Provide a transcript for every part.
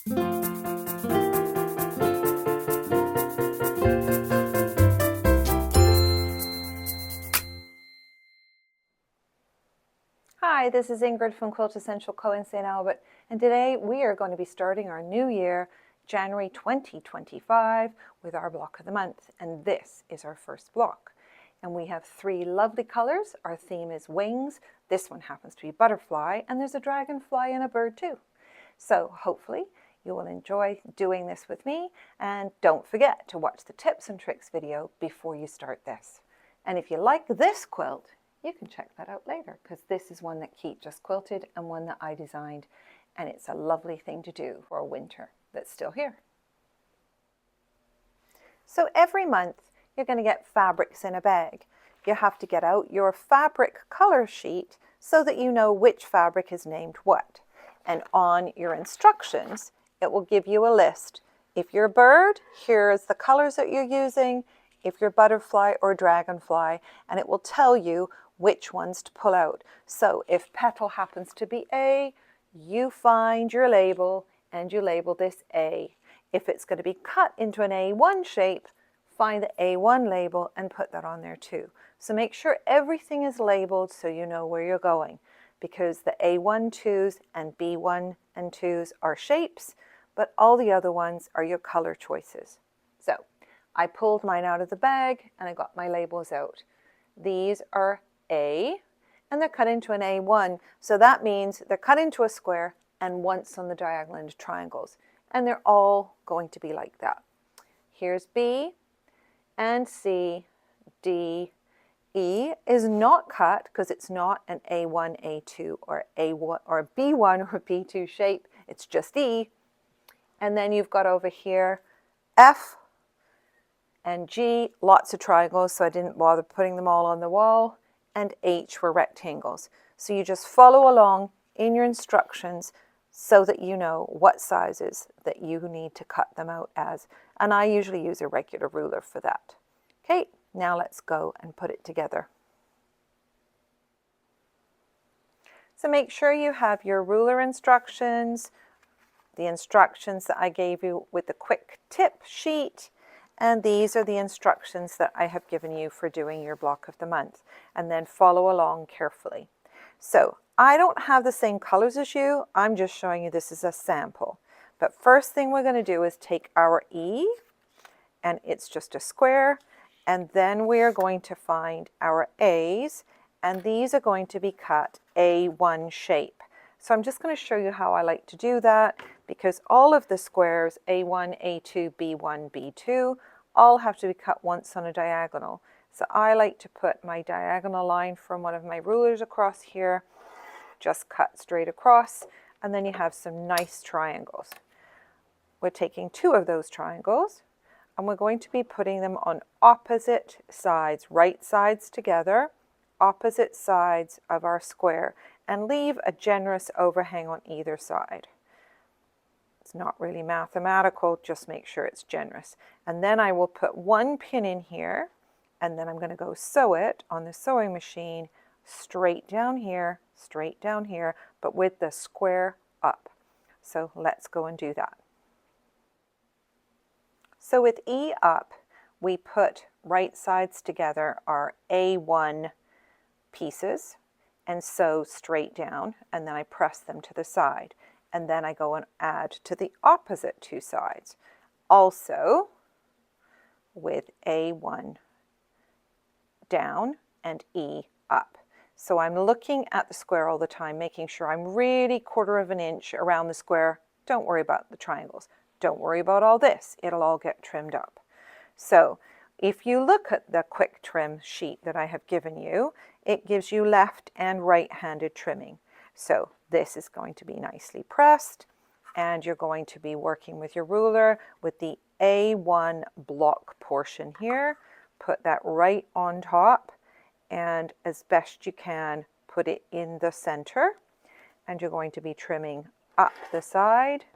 Hi, this is Ingrid from Quiltessential Co in St. Albert, and today we are going to be starting our new year, January 2025, with our block of the month, and this is our first block. And we have three lovely colors. Our theme is wings. This one happens to be butterfly, and there's a dragonfly and a bird too. So hopefully you will enjoy doing this with me, and don't forget to watch the tips and tricks video before you start this. And if you like this quilt, you can check that out later, because this is one that Keith just quilted and one that I designed, and it's a lovely thing to do for a winter that's still here. So every month you're going to get fabrics in a bag. You have to get out your fabric color sheet so that you know which fabric is named what. And on your instructions, it will give you a list. If you're a bird, here's the colors that you're using. If you're butterfly or dragonfly, and it will tell you which ones to pull out. So if petal happens to be A, you find your label and you label this A. If it's going to be cut into an A1 shape, find the A1 label and put that on there too. So make sure everything is labeled so you know where you're going, because the A1 twos and B1 and twos are shapes, but all the other ones are your color choices. So I pulled mine out of the bag and I got my labels out. These are A, and they're cut into an A1, so that means they're cut into a square and once on the diagonal into triangles, and they're all going to be like that. Here's B and C, D, E is not cut because it's not an A1, A2 or A1 or B1 or B2 shape, it's just E. And then you've got over here F and G, lots of triangles, so I didn't bother putting them all on the wall, and H were rectangles. So you just follow along in your instructions so that you know what sizes that you need to cut them out as. And I usually use a regular ruler for that. Okay, now let's go and put it together. So make sure you have your ruler instructions, the instructions that I gave you with the quick tip sheet, and these are the instructions that I have given you for doing your block of the month, and then follow along carefully. So I don't have the same colors as you, I'm just showing you this as a sample. But first thing we're going to do is take our E, and it's just a square, and then we are going to find our A's, and these are going to be cut A1 shape. So I'm just going to show you how I like to do that, because all of the squares, A1, A2, B1, B2, all have to be cut once on a diagonal. So I like to put my diagonal line from one of my rulers across here, just cut straight across, and then you have some nice triangles. We're taking two of those triangles, and we're going to be putting them on opposite sides, right sides together, opposite sides of our square, and leave a generous overhang on either side. It's not really mathematical, just make sure it's generous. And then I will put one pin in here, and then I'm going to go sew it on the sewing machine straight down here, but with the square up. So let's go and do that. So with E up, we put right sides together our A1 pieces and sew straight down, and then I press them to the side. And then I go and add to the opposite two sides. Also with A1 down and E up. So I'm looking at the square all the time, making sure I'm really 1/4 of an inch around the square. Don't worry about the triangles. Don't worry about all this. It'll all get trimmed up. So if you look at the quick trim sheet that I have given you, it gives you left and right-handed trimming. So this is going to be nicely pressed, and you're going to be working with your ruler with the A1 block portion here. Put that right on top, and as best you can, put it in the center. And you're going to be trimming up the side,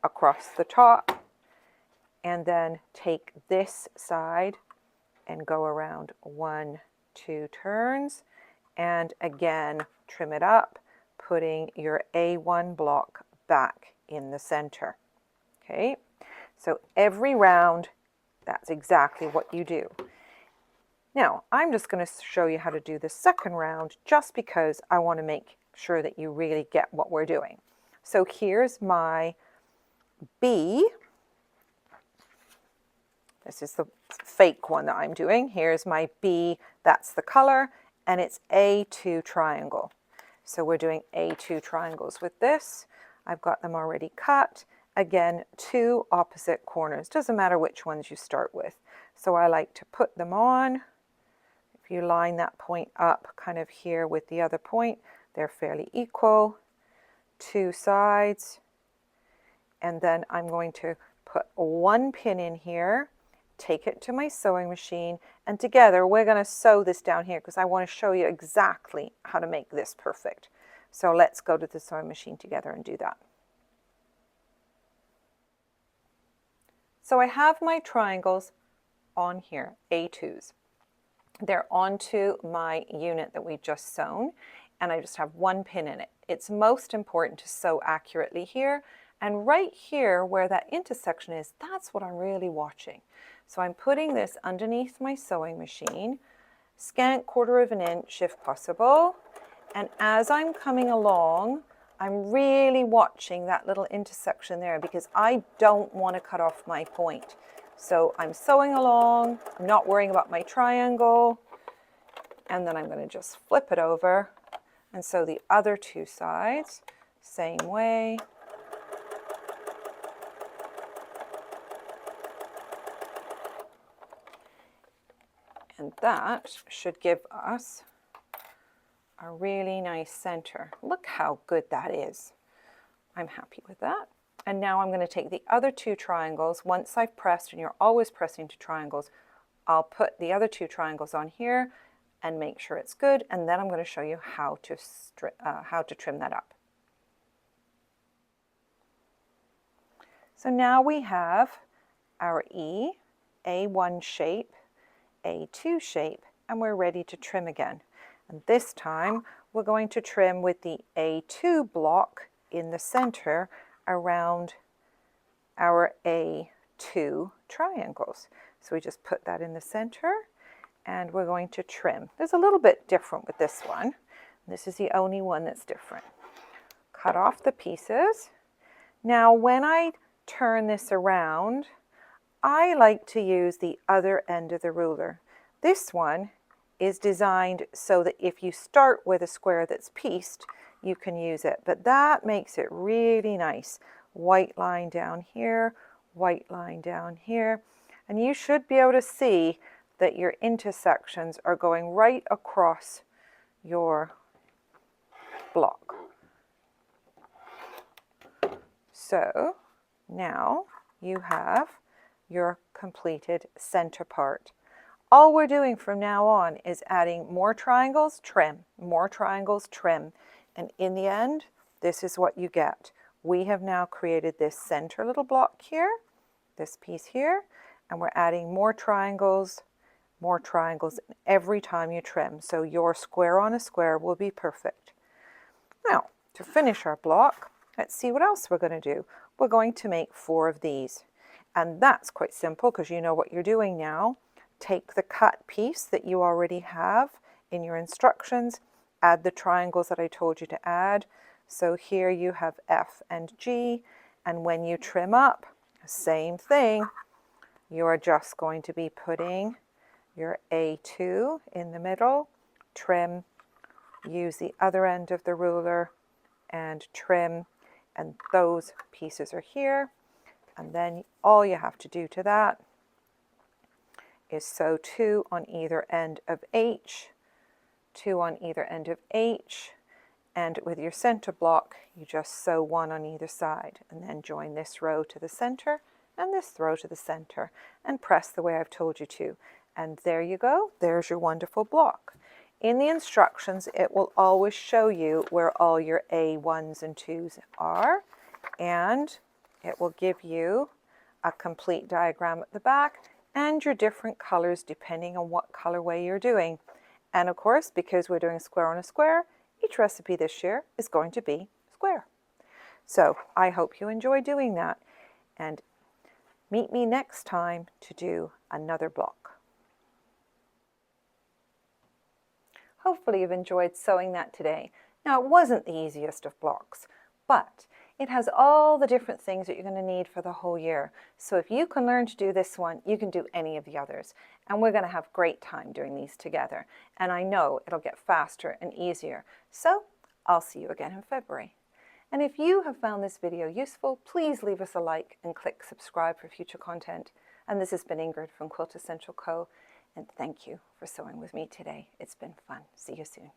across the top, and then take this side and go around 1, 2 turns, and again trim it up, putting your A1 block back in the center. Okay, so every round, that's exactly what you do. Now, I'm just going to show you how to do the second round just because I want to make sure that you really get what we're doing. So here's my B. This is the fake one that I'm doing. Here's my B, that's the color, and it's A2 triangle. So we're doing A2 triangles with this. I've got them already cut. Again, 2 opposite corners. Doesn't matter which ones you start with. So I like to put them on. If you line that point up kind of here with the other point, they're fairly equal. 2 sides. And then I'm going to put 1 pin in here, take it to my sewing machine, and together we're going to sew this down here because I want to show you exactly how to make this perfect. So let's go to the sewing machine together and do that. So I have my triangles on here, A2s. They're onto my unit that we just sewn, and I just have 1 pin in it. It's most important to sew accurately here, and right here where that intersection is, that's what I'm really watching. So I'm putting this underneath my sewing machine, scant 1/4 inch if possible, and as I'm coming along, I'm really watching that little intersection there because I don't want to cut off my point. So I'm sewing along, I'm not worrying about my triangle, and then I'm going to just flip it over and sew the other 2 sides, same way. And that should give us a really nice center. Look how good that is. I'm happy with that. And now I'm going to take the other 2 triangles. Once I've pressed, and you're always pressing to triangles, I'll put the other 2 triangles on here and make sure it's good. And then I'm going to show you how to trim that up. So now we have our E, A1 shape, A2 shape, and we're ready to trim again. And this time we're going to trim with the A2 block in the center around our A2 triangles. So we just put that in the center and we're going to trim. There's a little bit different with this one. This is the only one that's different. Cut off the pieces. Now when I turn this around, I like to use the other end of the ruler. This one is designed so that if you start with a square that's pieced, you can use it. But that makes it really nice. White line down here, white line down here. And you should be able to see that your intersections are going right across your block. So now you have your completed center part. All we're doing from now on is adding more triangles, trim, more triangles, trim. And in the end, this is what you get. We have now created this center little block here, this piece here, and we're adding more triangles every time you trim. So your square on a square will be perfect. Now, to finish our block, let's see what else we're going to do. We're going to make 4 of these. And that's quite simple because you know what you're doing now. Take the cut piece that you already have in your instructions, add the triangles that I told you to add. So here you have F and G, and when you trim up, same thing, you are just going to be putting your A2 in the middle, trim, use the other end of the ruler and trim, and those pieces are here. And then all you have to do to that is sew 2 on either end of H, 2 on either end of H, and with your center block, you just sew 1 on either side, and then join this row to the center and this row to the center, and press the way I've told you to. And there you go, there's your wonderful block. In the instructions, it will always show you where all your A1s and 2s are, and it will give you a complete diagram at the back and your different colors depending on what colorway you're doing. And of course, because we're doing square on a square, each recipe this year is going to be square. So I hope you enjoy doing that. And meet me next time to do another block. Hopefully you've enjoyed sewing that today. Now, it wasn't the easiest of blocks, but it has all the different things that you're going to need for the whole year. So if you can learn to do this one, you can do any of the others. And we're going to have great time doing these together. And I know it'll get faster and easier. So I'll see you again in February. And if you have found this video useful, please leave us a like and click subscribe for future content. And this has been Ingrid from Quiltessential Co. And thank you for sewing with me today. It's been fun. See you soon.